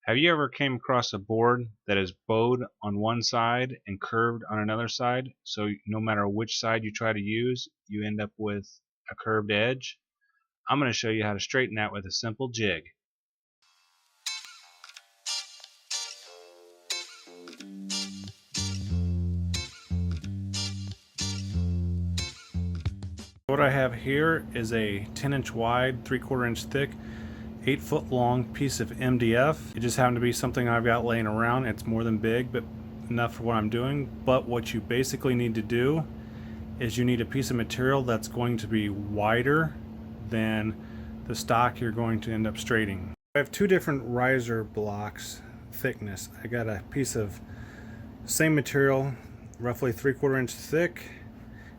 Have you ever came across a board that is bowed on one side and curved on another side, so no matter which side you try to use, you end up with a curved edge? I'm going to show you how to straighten that with a simple jig. What I have here is a 10-inch wide, 3/4 inch thick, 8-foot long piece of MDF. It just happened to be something I've got laying around. It's more than big, but enough for what I'm doing. But what you basically need to do is you need a piece of material that's going to be wider than the stock you're going to end up straightening. I have two different riser blocks thickness. I got a piece of same material, roughly 3/4 inch thick,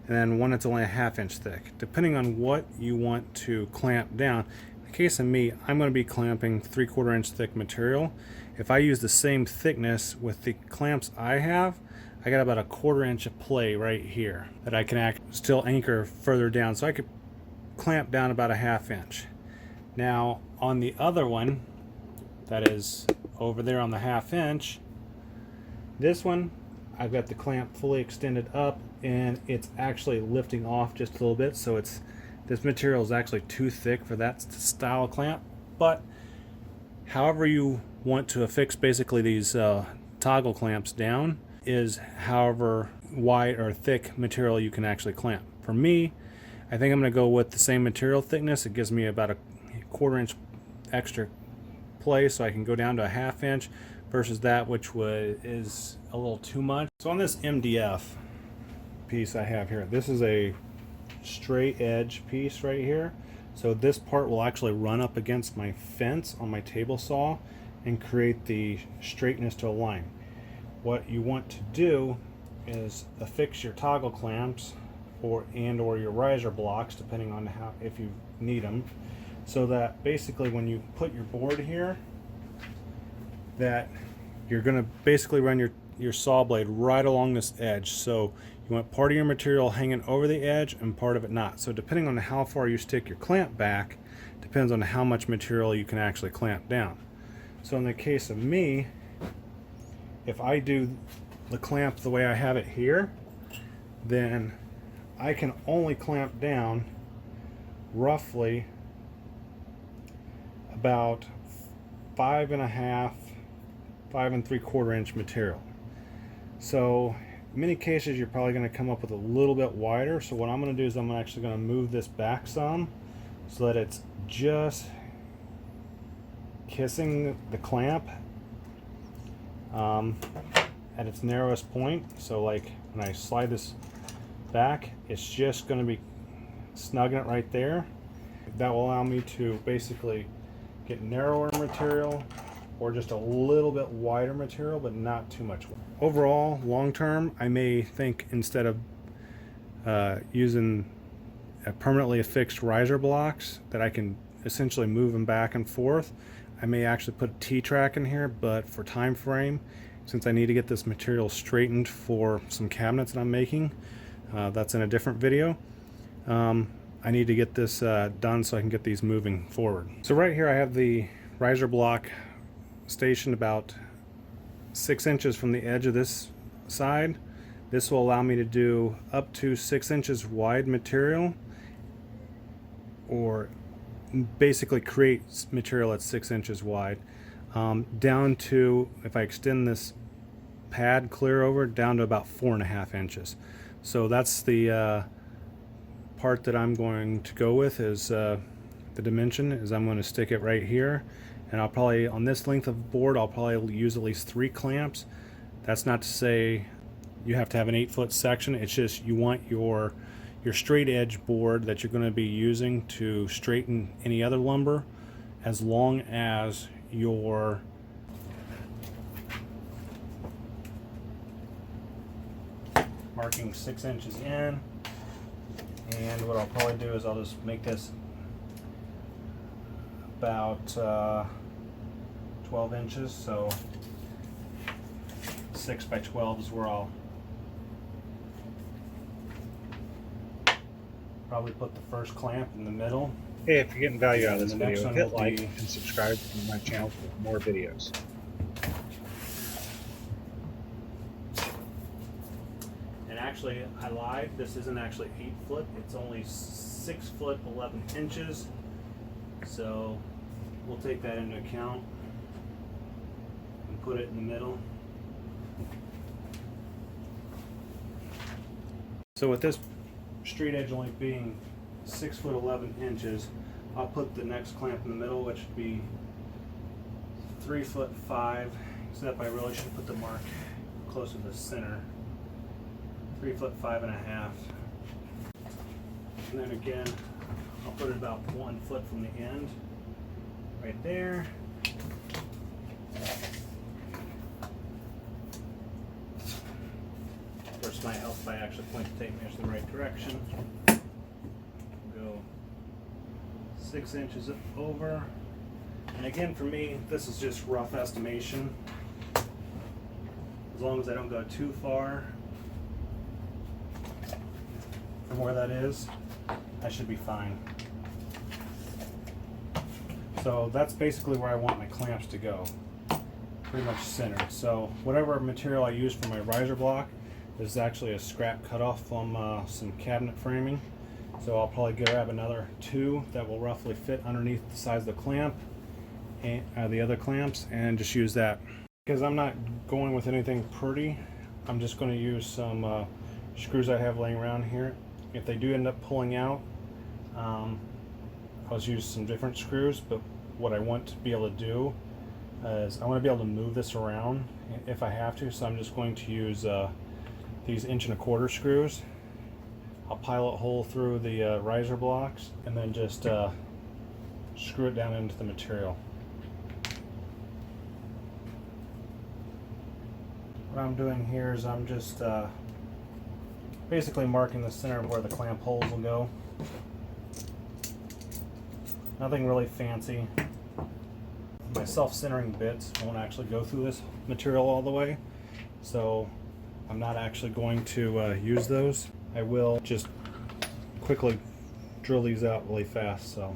and then one that's only a 1/2 inch thick, depending on what you want to clamp down. In the case of me, I'm going to be clamping 3/4 inch thick material. If I use the same thickness with the clamps I have, I got about a 1/4 inch of play right here that I can still anchor further down, so I could clamp down about a 1/2 inch. Now on the other one that is over there on the 1/2 inch, this one I've got the clamp fully extended up and it's actually lifting off just a little bit, so this material is actually too thick for that style of clamp. But however you want to affix basically these toggle clamps down is however wide or thick material you can actually clamp. For me, I think I'm going to go with the same material thickness. It gives me about a 1/4 inch extra play, so I can go down to a 1/2 inch versus that, which is a little too much. So on this MDF piece I have here, this is a straight edge piece right here. So this part will actually run up against my fence on my table saw and create the straightness to a line. What you want to do is affix your toggle clamps or your riser blocks, depending on if you need them, so that basically when you put your board here, that you're going to basically run your saw blade right along this edge. So you want part of your material hanging over the edge and part of it not. So depending on how far you stick your clamp back, depends on how much material you can actually clamp down. So in the case of me, if I do the clamp the way I have it here, then I can only clamp down roughly about 5 and 3/4 inch material. So in many cases you're probably going to come up with a little bit wider. So what I'm going to do is I'm actually going to move this back some so that it's just kissing the clamp at its narrowest point. So like when I slide this back, it's just going to be snugging it right there. That will allow me to basically get narrower material or just a little bit wider material, but not too much. Overall, long term, I may think instead of using permanently affixed riser blocks that I can essentially move them back and forth, I may actually put a T-track in here. But for time frame, since I need to get this material straightened for some cabinets that I'm making, that's in a different video, I need to get this done so I can get these moving forward. So right here I have the riser block stationed about 6 inches from the edge of this side. This will allow me to do up to 6 inches wide material, or basically create material that's 6 inches wide, down to, if I extend this pad clear over, down to about 4.5 inches. So that's the part that I'm going to go with, is the dimension is I'm going to stick it right here, and I'll probably, on this length of board, I'll probably use at least 3 clamps. That's not to say you have to have an 8-foot section. It's just you want your straight edge board that you're going to be using to straighten any other lumber, as long as your marking 6 inches in. And what I'll probably do is I'll just make this about 12 inches, so 6 by 12 is where I'll probably put the first clamp in the middle. Hey, if you're getting value out of this And the next video, one hit will like be and subscribe to my channel for more videos. actually, I lied. This isn't actually 8 foot. It's only 6 foot 11 inches. So we'll take that into account and put it in the middle. So with this street edge only being 6 foot 11 inches, I'll put the next clamp in the middle, which would be 3 foot 5, except I really should put the mark closer to the center. 3 foot 5 and a half. And then again, I'll put it about 1 foot from the end, right there. Of course, it might help if I actually point the tape measure in the right direction. Go 6 inches over. And again, for me, this is just rough estimation. As long as I don't go too far from where that is, I should be fine. So that's basically where I want my clamps to go, pretty much centered. So whatever material I use for my riser block is actually a scrap cutoff from some cabinet framing. So I'll probably grab another 2 that will roughly fit underneath the size of the clamp and the other clamps, and just use that. Because I'm not going with anything pretty, I'm just going to use some screws I have laying around here. If they do end up pulling out, I'll use some different screws, but what I want to be able to do is I want to be able to move this around if I have to, so I'm just going to use these 1¼ inch screws. I'll pilot hole through the riser blocks and then just screw it down into the material. What I'm doing here is I'm just basically marking the center of where the clamp holes will go. Nothing really fancy. My self-centering bits won't actually go through this material all the way, so I'm not actually going to use those. I will just quickly drill these out really fast. So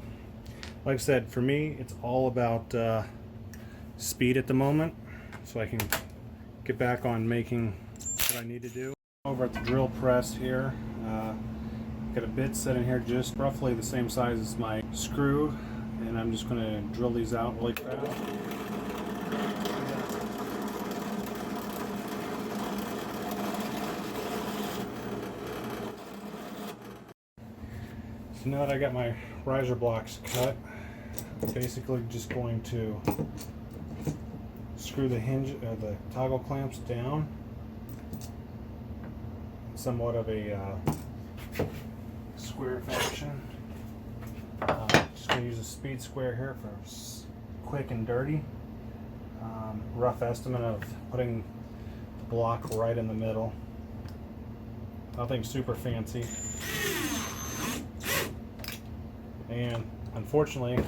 like I said, for me it's all about speed at the moment, so I can get back on making what I need to do. Over at the drill press here, got a bit set in here just roughly the same size as my screw, and I'm just going to drill these out really fast. So now that I got my riser blocks cut, I'm basically just going to screw the hinge, the toggle clamps down. Somewhat of a square fashion. Just going to use a speed square here for quick and dirty. Rough estimate of putting the block right in the middle. Nothing super fancy. And unfortunately,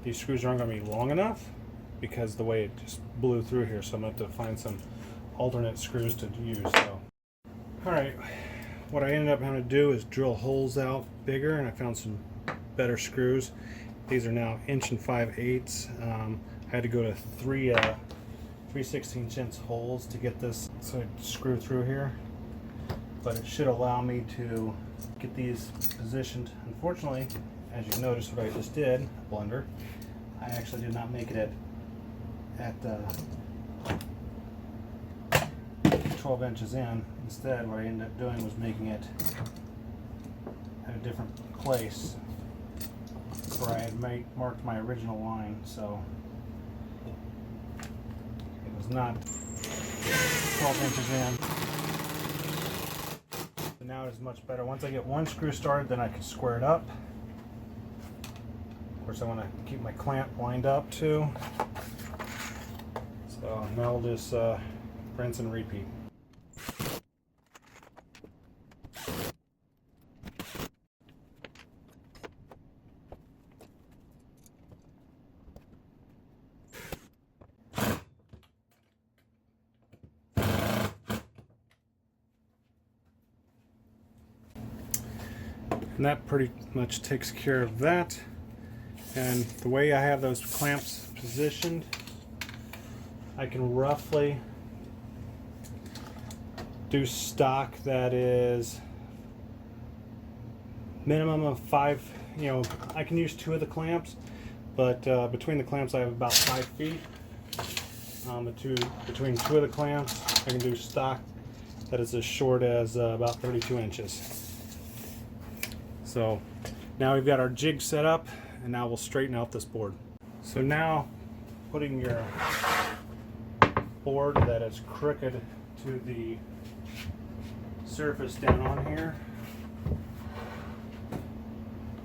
these screws aren't going to be long enough because the way it just blew through here, so I'm going to have to find some alternate screws to use. So, alright, what I ended up having to do is drill holes out bigger, and I found some better screws. These are now 1 5/8. I had to go to 3 3/16" holes to get this so I screw through here, but it should allow me to get these positioned. Unfortunately, as you noticed what I just did, blunder, I actually did not make it at 12 inches in. Instead, what I ended up doing was making it at a different place where I had marked my original line, so it was not 12 inches in. So now it is much better. Once I get one screw started, then I can square it up. Of course, I want to keep my clamp lined up too. So now we'll just rinse and repeat. And that pretty much takes care of that. And the way I have those clamps positioned, I can roughly do stock that is minimum of 5, you know, I can use 2 of the clamps, but between the clamps I have about 5 feet. Between 2 of the clamps I can do stock that is as short as about 32 inches. So now we've got our jig set up, and now we'll straighten out this board. So now putting your board that is crooked to the surface down on here,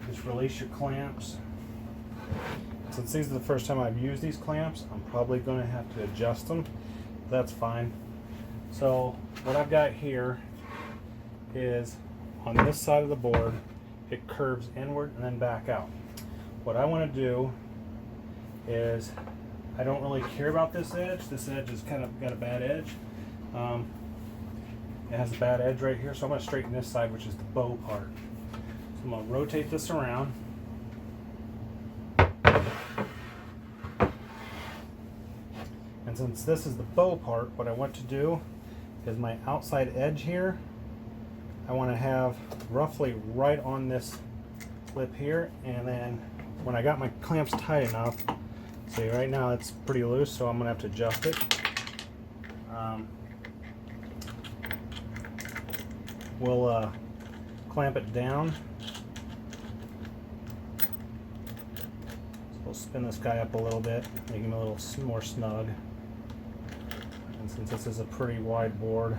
just release your clamps. Since these are the first time I've used these clamps, I'm probably going to have to adjust them. That's fine. So what I've got here is on this side of the board, it curves inward and then back out. What I want to do is, I don't really care about this edge. This edge has kind of got a bad edge. It has a bad edge right here, so I'm going to straighten this side, which is the bow part. So I'm going to rotate this around. And since this is the bow part, what I want to do is my outside edge here, I want to have roughly right on this lip here, and then when I got my clamps tight enough, see right now it's pretty loose, so I'm going to have to adjust it. We'll clamp it down. So we'll spin this guy up a little bit, make him a little more snug. And since this is a pretty wide board,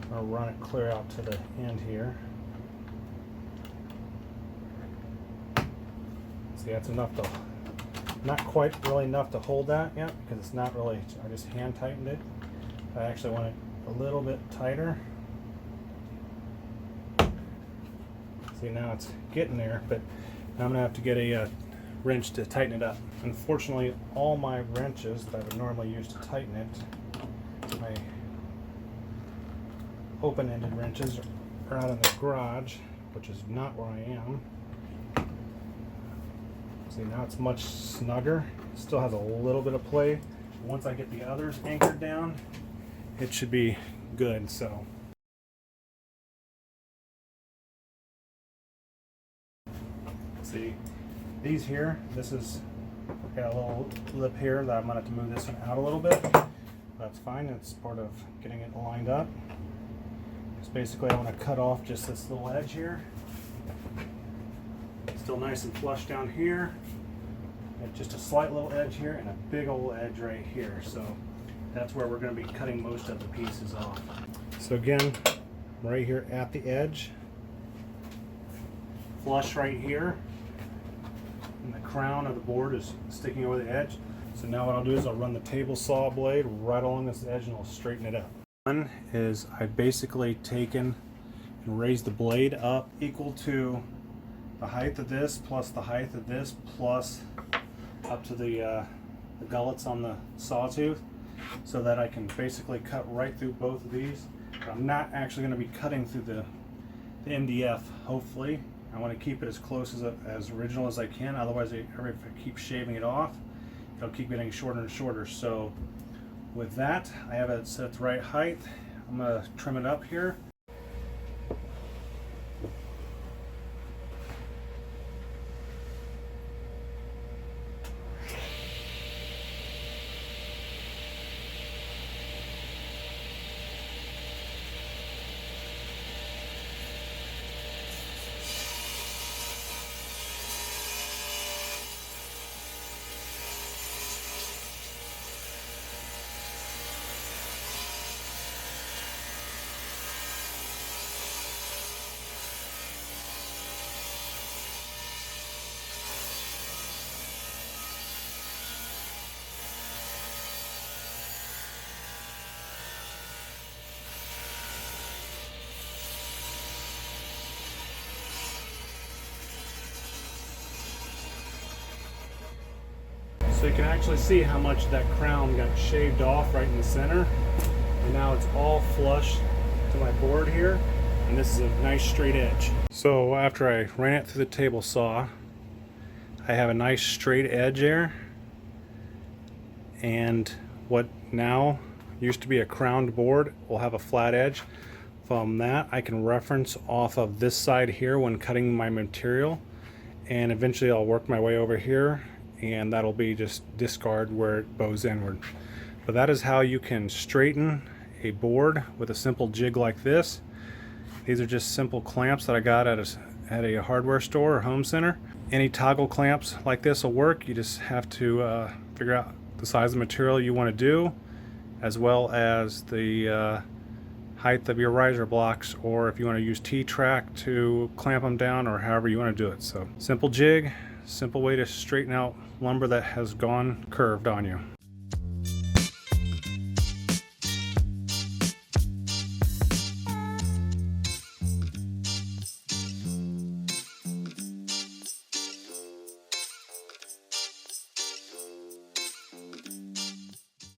I'm going to run it clear out to the end here. See, that's enough to, not quite really enough to hold that yet, because it's not really, I just hand tightened it. I actually want it a little bit tighter. See, now it's getting there, but I'm going to have to get a wrench to tighten it up. Unfortunately, all my wrenches that I would normally use to tighten it, my open-ended wrenches, are out in the garage, which is not where I am. See, now it's much snugger. It still has a little bit of play. Once I get the others anchored down, it should be good. So see, these here, this is got a little lip here that I'm going to have to move this one out a little bit. That's fine, it's part of getting it lined up. Just basically I want to cut off just this little edge here. Still nice and flush down here. And just a slight little edge here and a big old edge right here. So that's where we're going to be cutting most of the pieces off. So again, right here at the edge, flush right here. And the crown of the board is sticking over the edge. So now what I'll do is I'll run the table saw blade right along this edge and I'll straighten it up. One is I've basically taken and raised the blade up equal to the height of this plus the height of this plus up to the gullets on the sawtooth, so that I can basically cut right through both of these. But I'm not actually going to be cutting through the MDF, hopefully. I want to keep it as close as original as I can, otherwise if I keep shaving it off, it'll keep getting shorter and shorter. So with that, I have it set at the right height. I'm going to trim it up here. So you can actually see how much that crown got shaved off right in the center. And now it's all flush to my board here. And this is a nice straight edge. So after I ran it through the table saw, I have a nice straight edge there. And what now used to be a crowned board, will have a flat edge. From that, I can reference off of this side here when cutting my material, and eventually I'll work my way over here, and that'll be just discard where it bows inward. But that is how you can straighten a board with a simple jig like this. These are just simple clamps that I got at a hardware store or home center. Any toggle clamps like this will work. You just have to figure out the size of material you want to do, as well as the height of your riser blocks, or if you want to use T-track to clamp them down, or however you want to do it. So simple jig, simple way to straighten out lumber that has gone curved on you.